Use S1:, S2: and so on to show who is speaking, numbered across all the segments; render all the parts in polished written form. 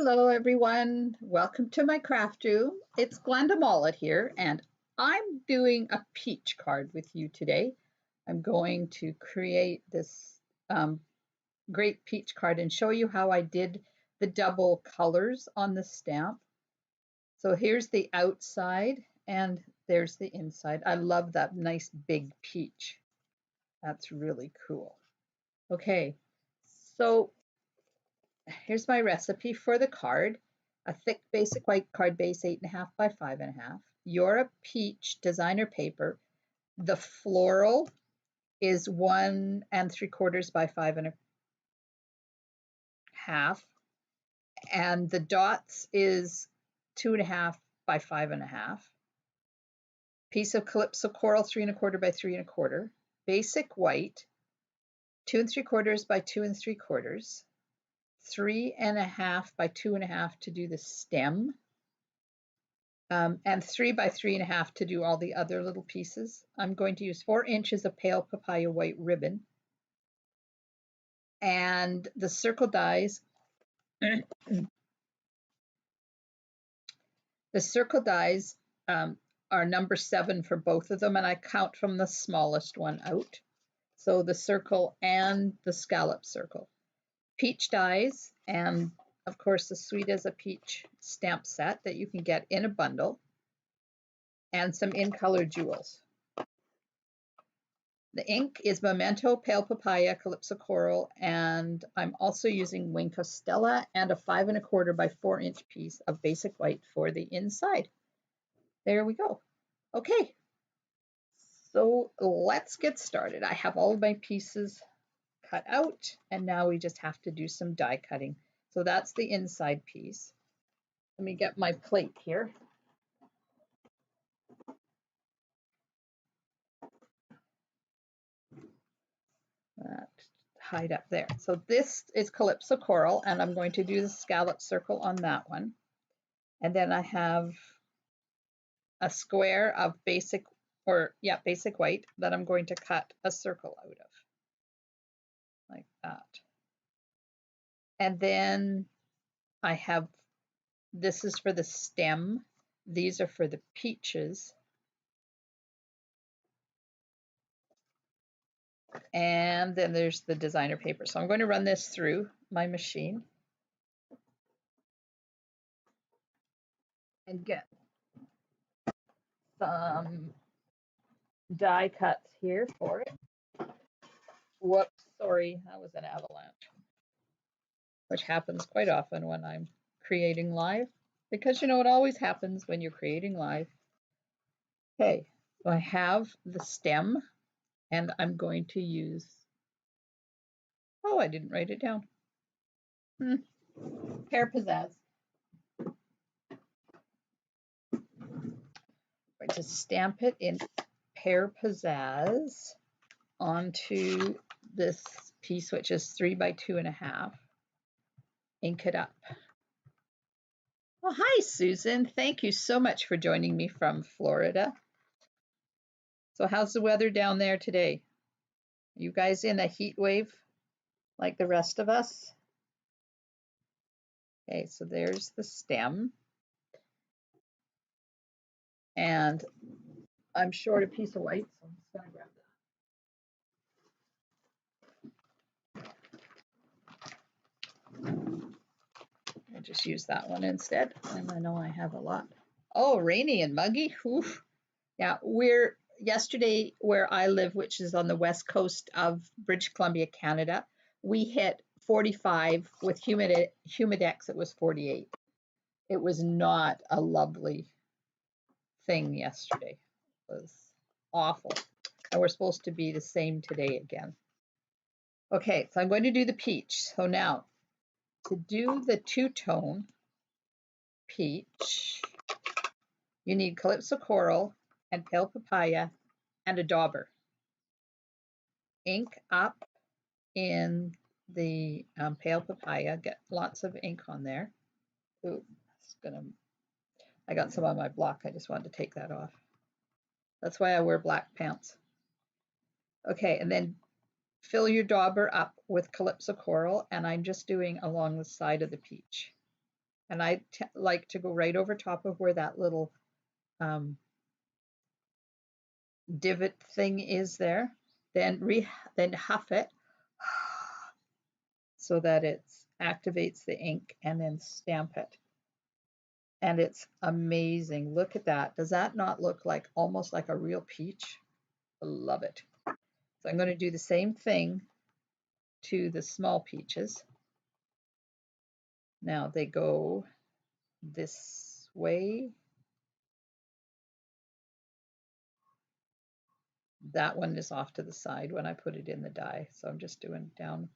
S1: Hello everyone, welcome to my craft room. It's Glenda Mollet here and I'm doing a peach card with you today. I'm going to create this great peach card and show you how I did the double colors on the stamp. So here's the outside and there's the inside. I love that nice big peach. That's really cool. Okay, so here's my recipe for the card. A thick basic white card base, 8.5 by 5.5. Europe peach designer paper. The floral is 1 3/4 by 5.5. And the dots is 2.5 by 5.5. Piece of Calypso coral, 3 1/4 by 3 1/4. Basic white, 2 3/4 by 2 3/4. 3.5 by 2.5 to do the stem, and 3 by 3.5 to do all the other little pieces. I'm going to use 4 inches of pale papaya white ribbon, and the circle dies. The circle dies are number 7 for both of them, and I count from the smallest one out. So the circle and the scallop circle. Peach dies, and of course the Sweet as a Peach stamp set that you can get in a bundle, and some in color jewels. The ink is Memento, Pale Papaya, Calypso Coral, and I'm also using Wink of Stella and a 5 1/4 by 4 inch piece of basic white for the inside. There we go. Okay, so let's get started. I have all of my pieces cut out, and now we just have to do some die cutting. So that's the inside piece. Let me get my plate here. That hide up there. So this is Calypso Coral, and I'm going to do the scallop circle on that one. And then I have a square of basic white that I'm going to cut a circle out of, like that. And then I have, this is for the stem. These are for the peaches. And then there's the designer paper. So I'm going to run this through my machine and get some die cuts here for it. Whoops, sorry, that was an avalanche, which happens quite often when I'm creating live, because you know it always happens when you're creating live. Okay, so I have the stem, and I'm going to use, oh, I didn't write it down. Pear Pizzazz. I'm going to stamp it in Pear Pizzazz onto this piece, which is 3 by 2.5. Ink it up. Well, hi, Susan. Thank you so much for joining me from Florida. So how's the weather down there today? Are you guys in a heat wave like the rest of us? Okay, so there's the stem. And I'm short a piece of white, so I'm just going to grab that. I'll just use that one instead, and I know I have a lot. Oh, rainy and muggy. Oof. Yeah, yesterday where I live, which is on the west coast of British Columbia, Canada, we hit 45 with humidex. It was 48. It was not a lovely thing yesterday. It was awful. And we're supposed to be the same today again. Okay, so I'm going to do the peach. So now, to do the two-tone peach, you need Calypso Coral and Pale Papaya and a dauber. Ink up in the Pale Papaya, get lots of ink on there. Ooh, I got some on my block. I just wanted to take that off. That's why I wear black pants. Okay, and then fill your dauber up with Calypso Coral, and I'm just doing along the side of the peach. And I like to go right over top of where that little divot thing is there. Then huff it so that it activates the ink, and then stamp it. And it's amazing. Look at that. Does that not look like almost like a real peach? I love it. So I'm going to do the same thing to the small peaches. Now they go this way. That one is off to the side when I put it in the die. So I'm just doing down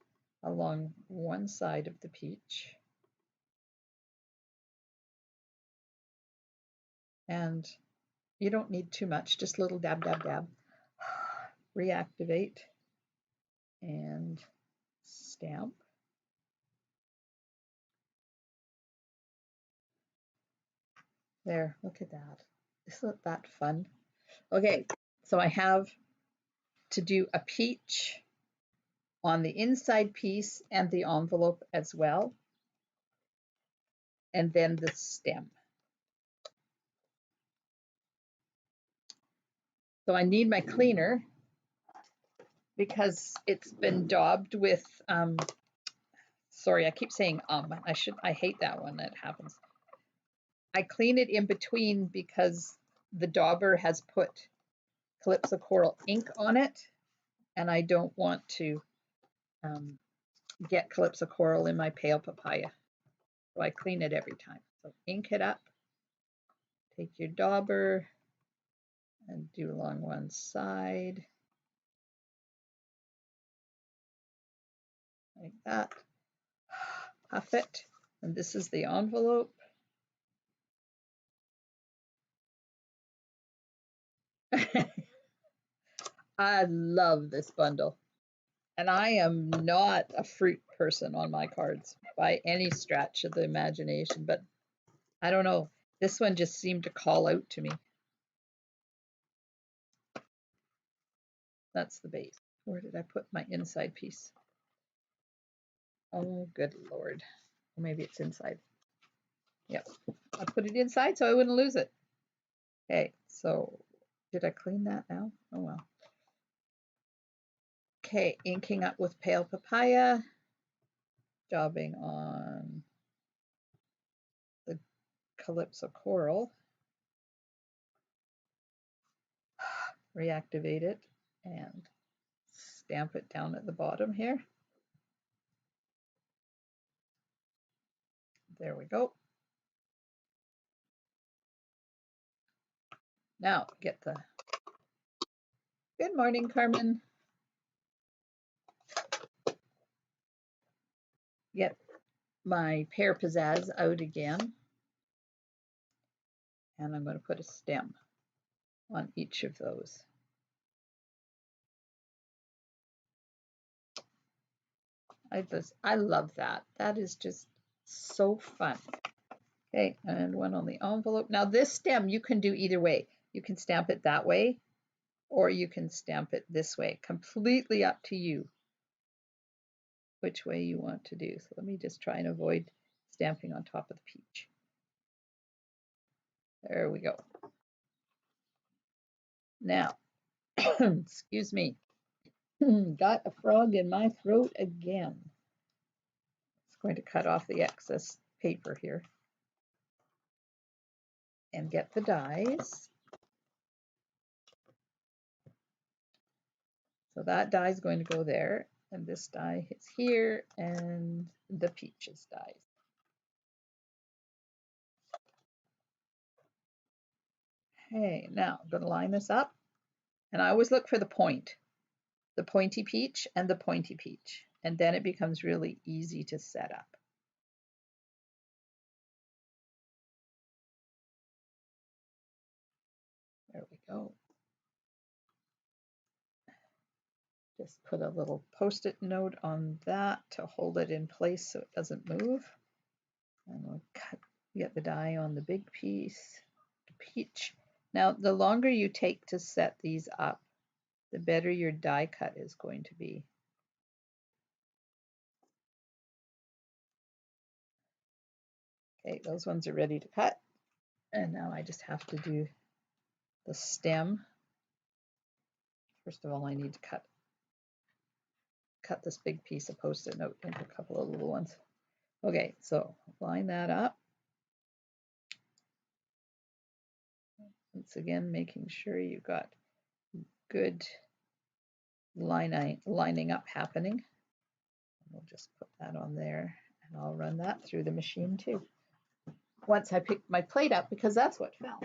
S1: along one side of the peach. And you don't need too much, just a little dab, dab, dab. Reactivate and stamp. There, look at that. Isn't that fun? Okay, so I have to do a peach on the inside piece and the envelope as well, and then the stem. So I need my cleaner because it's been daubed with, sorry, I keep saying I hate that one that happens. I clean it in between because the dauber has put Calypso Coral ink on it, and I don't want to get Calypso Coral in my pale papaya. So I clean it every time. So ink it up, take your dauber and do along one side, like that. Puff it, and this is the envelope. I love this bundle. And I am not a fruit person on my cards by any stretch of the imagination, but I don't know. This one just seemed to call out to me. That's the base. Where did I put my inside piece? Oh, good Lord. Or maybe it's inside. Yep. I put it inside so I wouldn't lose it. Okay, so did I clean that now? Oh, well. Okay, inking up with pale papaya, daubing on the Calypso Coral, reactivate it, and stamp it down at the bottom here. There we go. Now get the, good morning, Carmen. Get my Pear Pizzazz out again. And I'm going to put a stem on each of those. I love that. That is just so fun. Okay, and one on the envelope. Now this stem you can do either way. You can stamp it that way, or you can stamp it this way. Completely up to you which way you want to do. So let me just try and avoid stamping on top of the peach. There we go. Now, excuse me, got a frog in my throat again. It's going to cut off the excess paper here and get the dies. So that die is going to go there, and this die is here, and the peaches dies. Okay, now I'm going to line this up, and I always look for the point, the pointy peach and the pointy peach, and then it becomes really easy to set up. There we go. Just put a little post-it note on that to hold it in place so it doesn't move. And we'll get the die on the big piece, the peach. Now, the longer you take to set these up, the better your die cut is going to be. Okay, those ones are ready to cut. And now I just have to do the stem. First of all, I need to cut this big piece of Post-it note into a couple of little ones. Okay, so line that up. Once again, making sure you've got good lining up happening. We'll just put that on there, and I'll run that through the machine too. Once I pick my plate up, because that's what fell.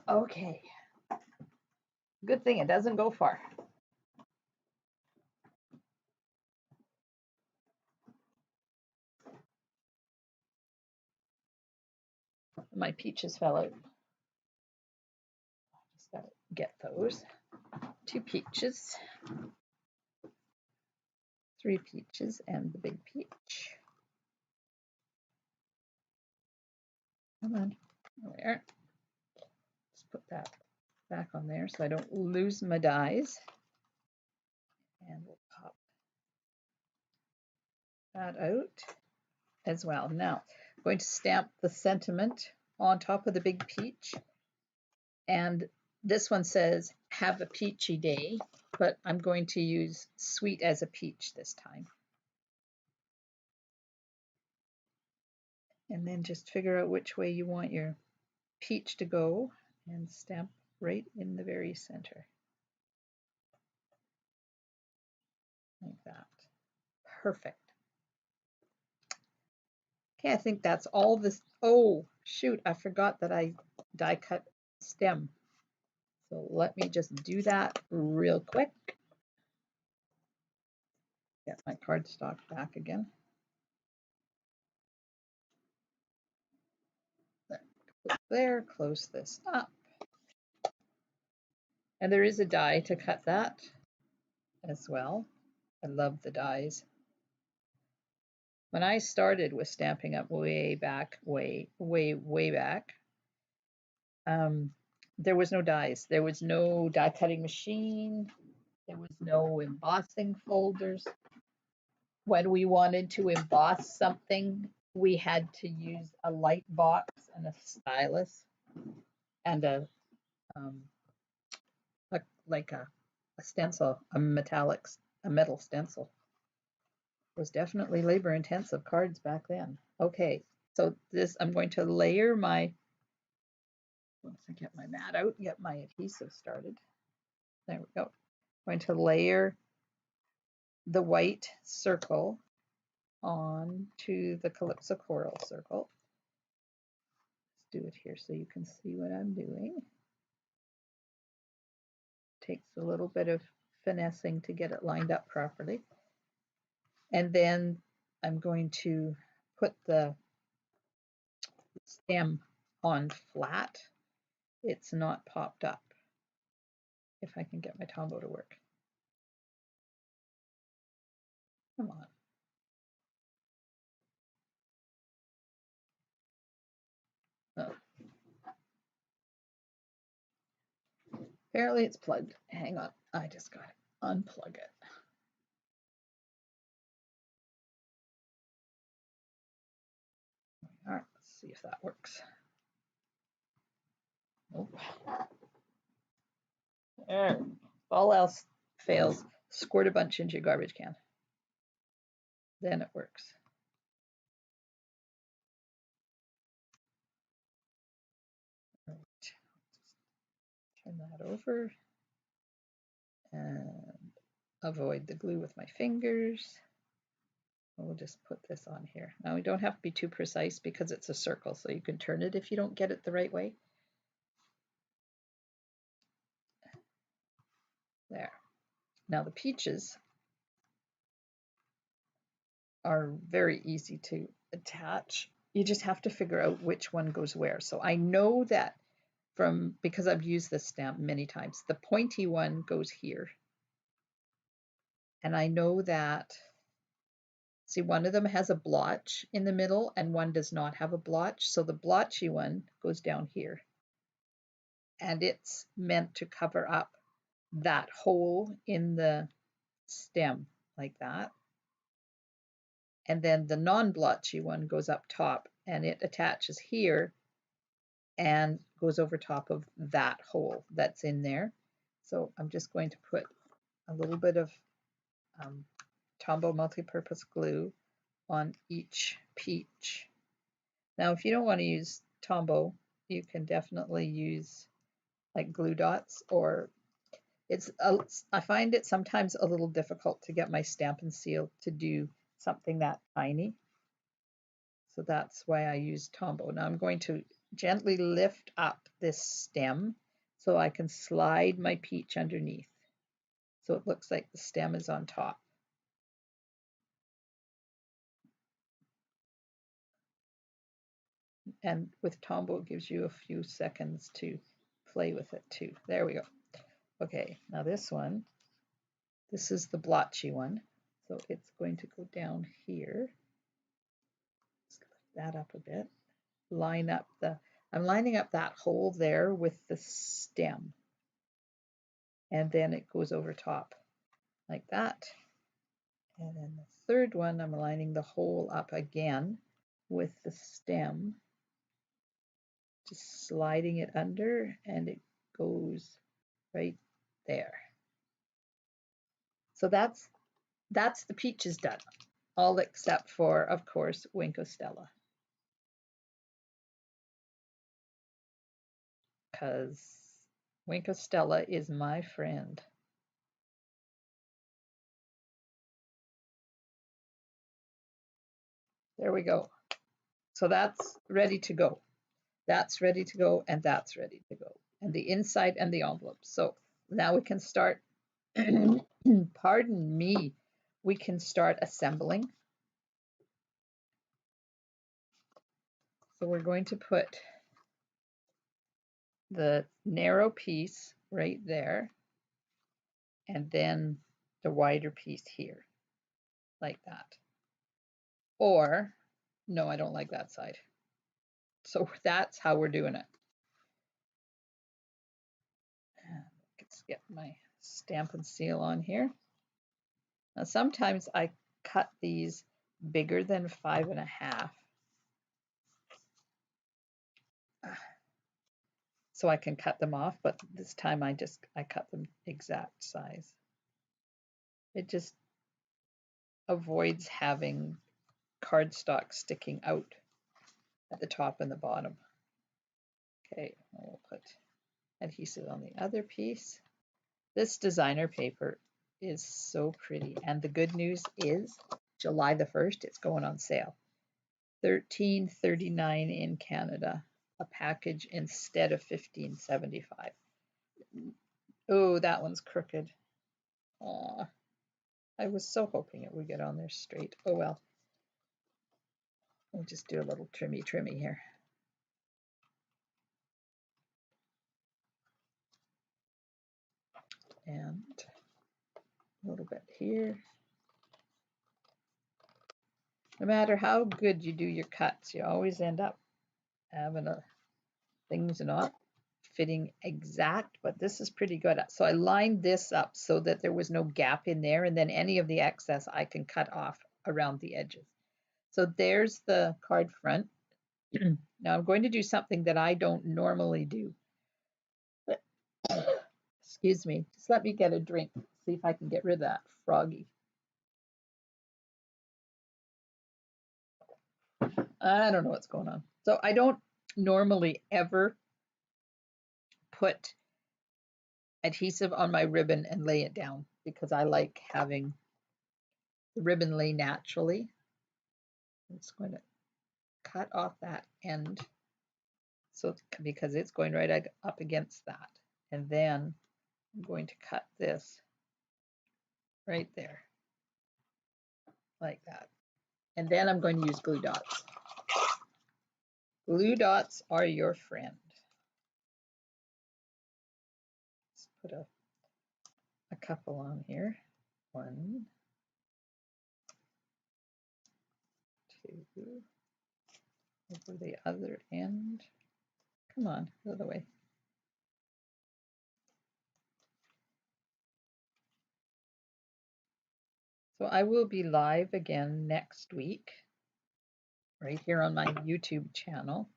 S1: Okay. Good thing it doesn't go far. My peaches fell out. Just gotta get those. 2 peaches, 3 peaches, and the big peach. Come on, there. Just put that back on there so I don't lose my dies. And we'll pop that out as well. Now, I'm going to stamp the sentiment on top of the big peach. And this one says, have a peachy day, but I'm going to use sweet as a peach this time. And then just figure out which way you want your peach to go and stamp right in the very center. Like that. Perfect. Okay, I think that's all this. Oh, shoot, I forgot that I die cut stem. So let me just do that real quick. Get my cardstock back again. There, close this up. And there is a die to cut that as well. I love the dies. When I started with Stampin' Up way back, way back, there was no dies. There was no die cutting machine. There was no embossing folders. When we wanted to emboss something, we had to use a light box and a stylus and a stencil, a metal stencil. It was definitely labor intensive cards back then. Okay, so this, I'm going to layer my, once I get my mat out, get my adhesive started. There we go. I'm going to layer the white circle onto the Calypso coral circle. Let's do it here so you can see what I'm doing. Takes a little bit of finessing to get it lined up properly. And then I'm going to put the stem on flat. It's not popped up. If I can get my Tombow to work. Come on. Oh. Apparently it's plugged. Hang on. I just got to unplug it. All right, let's see if that works. Nope. There. If all else fails, squirt a bunch into your garbage can. Then it works. All right. Turn that over and avoid the glue with my fingers. We'll just put this on here. Now we don't have to be too precise because it's a circle, so you can turn it if you don't get it the right way. There. Now the peaches are very easy to attach. You just have to figure out which one goes where. So I know that because I've used this stamp many times, the pointy one goes here. And I know that, see, one of them has a blotch in the middle and one does not have a blotch. So the blotchy one goes down here. And it's meant to cover up that hole in the stem. like that. And then the non-blotchy one goes up top and it attaches here and goes over top of that hole that's in there. So I'm just going to put a little bit of Tombow multi-purpose glue on each peach. Now, if you don't want to use Tombow, you can definitely use like glue dots, or I find it sometimes a little difficult to get my Stampin' Seal to do something that tiny. So that's why I use Tombow. Now I'm going to gently lift up this stem so I can slide my peach underneath. So it looks like the stem is on top. And with Tombow, it gives you a few seconds to play with it too. There we go. Okay, now this one, this is the blotchy one. So it's going to go down here. Let's lift that up a bit. I'm lining up that hole there with the stem. And then it goes over top like that. And then the third one, I'm lining the hole up again with the stem, just sliding it under, and it goes right there. So that's the peaches done, all except for, of course, Winko Stella. Because Winko Stella is my friend. There we go. So that's ready to go. That's ready to go, and that's ready to go. And the inside and the envelope. So now we can start, pardon me, we can start assembling. So we're going to put the narrow piece right there, and then the wider piece here, like that. Or, no, I don't like that side. So that's how we're doing it. Let's get my Stampin' Seal on here. Now sometimes I cut these bigger than 5.5. So I can cut them off, but this time I cut them exact size. It just avoids having cardstock sticking out at the top and the bottom. Okay, we'll put adhesive on the other piece. This designer paper is so pretty, and the good news is July the 1st, it's going on sale. $13.39 in Canada, a package instead of $15.75. Oh, that one's crooked. Aw, I was so hoping it would get on there straight. Oh well. We'll just do a little trimmy here. And a little bit here. No matter how good you do your cuts, you always end up having things not fitting exact, but this is pretty good. So I lined this up so that there was no gap in there, and then any of the excess I can cut off around the edges. So there's the card front. Now I'm going to do something that I don't normally do. Excuse me, just let me get a drink, see if I can get rid of that froggy. I don't know what's going on. So I don't normally ever put adhesive on my ribbon and lay it down because I like having the ribbon lay naturally. I'm just going to cut off that end, so because it's going right up against that. And then I'm going to cut this right there, like that. And then I'm going to use glue dots. Glue dots are your friend. Let's put a couple on here. 1, 2, over the other end. Come on, the other way. So I will be live again next week, right here on my YouTube channel.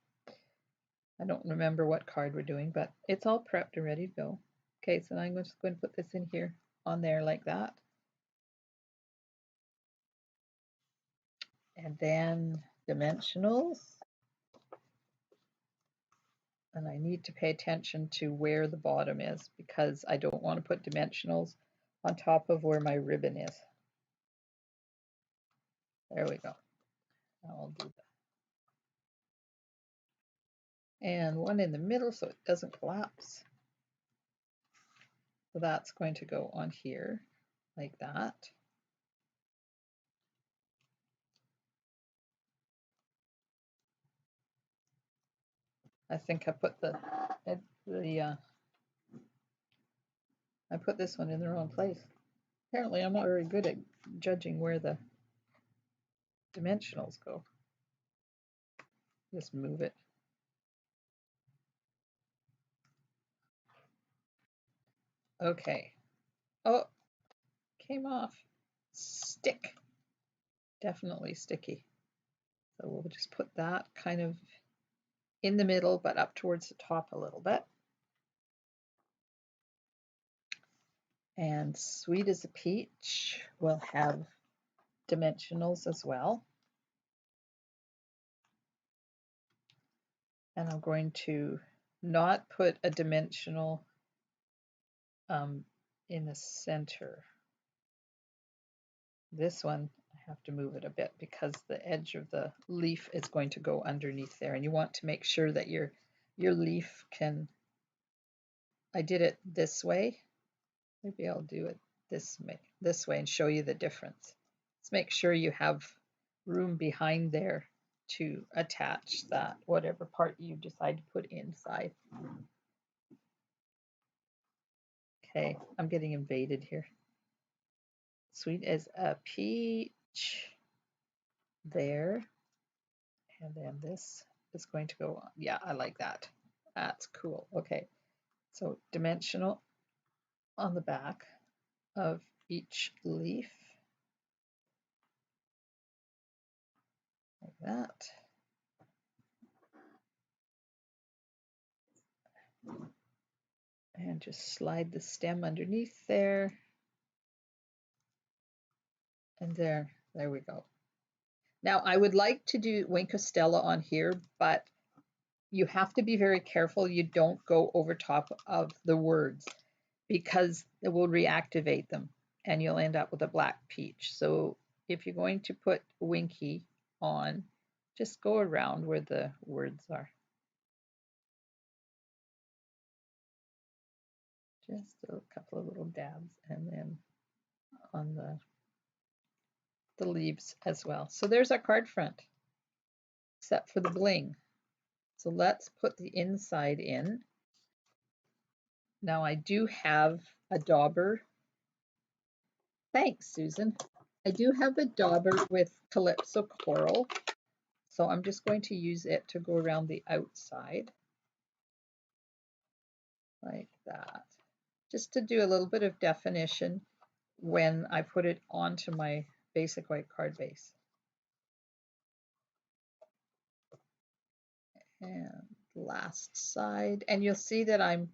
S1: I don't remember what card we're doing, but it's all prepped and ready to go. Okay, so I'm just going to put this in here on there like that. And then dimensionals. And I need to pay attention to where the bottom is because I don't want to put dimensionals on top of where my ribbon is. There we go. I'll do that. And one in the middle so it doesn't collapse. So that's going to go on here like that. I think I put I put this one in the wrong place. Apparently I'm not very good at judging where the dimensionals go. Just move it. Okay. Oh, came off. Stick. Definitely sticky. So we'll just put that kind of in the middle, but up towards the top a little bit. And Sweet as a Peach will have dimensionals as well. And I'm going to not put a dimensional in the center. This one, I have to move it a bit because the edge of the leaf is going to go underneath there. And you want to make sure that your leaf can, I did it this way. Maybe I'll do it this way and show you the difference. Let's make sure you have room behind there to attach that, whatever part you decide to put inside. Okay, I'm getting invaded here. Sweet as a peach there. And then this is going to go on. Yeah, I like that. That's cool. Okay, so dimensional on the back of each leaf. Like that. And just slide the stem underneath there. And there we go. Now I would like to do Wink of Stella on here, but you have to be very careful you don't go over top of the words because it will reactivate them and you'll end up with a black peach. So if you're going to put Winky on, just go around where the words are. Just a couple of little dabs and then on the leaves as well. So there's our card front, except for the bling. So let's put the inside in. Now I do have a dauber. Thanks, Susan. I do have a dauber with Calypso coral. So I'm just going to use it to go around the outside. Like that. Just to do a little bit of definition when I put it onto my basic white card base. And last side, and you'll see that I'm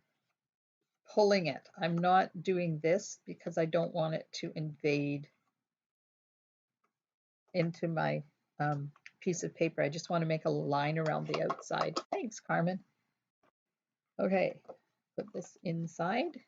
S1: pulling it. I'm not doing this because I don't want it to invade into my piece of paper. I just want to make a line around the outside. Thanks, Carmen. Okay, put this inside.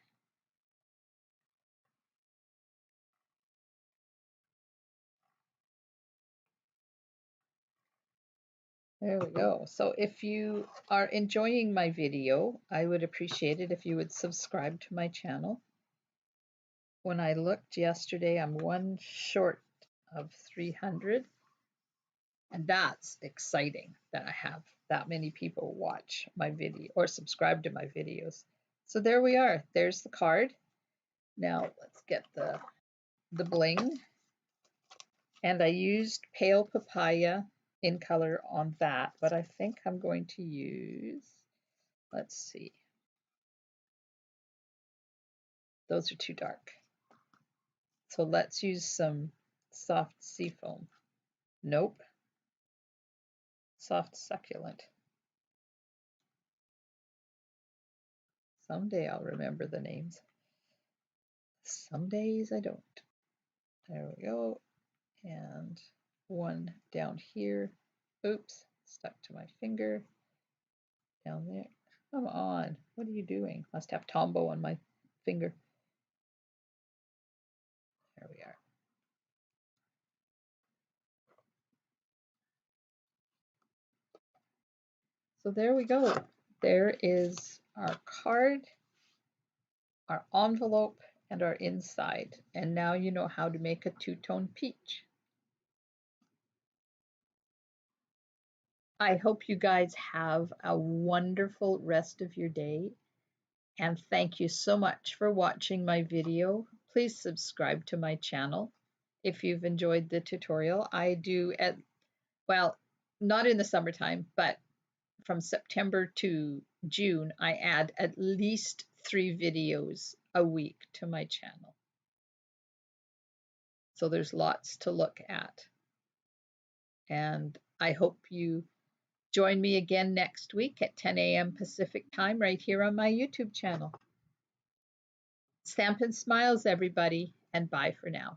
S1: There we go. So if you are enjoying my video, I would appreciate it if you would subscribe to my channel. When I looked yesterday, I'm one short of 300. And that's exciting that I have that many people watch my video or subscribe to my videos. So there we are. There's the card. Now let's get the bling. And I used pale papaya in color on that, but I think I'm going to use, let's see. Those are too dark. So let's use some Soft seafoam. Nope. Soft succulent. Someday I'll remember the names. Some days I don't. There we go. And one down here. Oops, stuck to my finger. Down there. Come on. What are you doing? Must have Tombow on my finger. There we are. So there we go. There is our card, our envelope, and our inside. And now you know how to make a two-tone peach. I hope you guys have a wonderful rest of your day. And thank you so much for watching my video. Please subscribe to my channel if you've enjoyed the tutorial. I do well, not in the summertime, but from September to June, I add at least 3 videos a week to my channel. So there's lots to look at. And I hope you join me again next week at 10 a.m. Pacific time right here on my YouTube channel. Stampin' Smiles, everybody, and bye for now.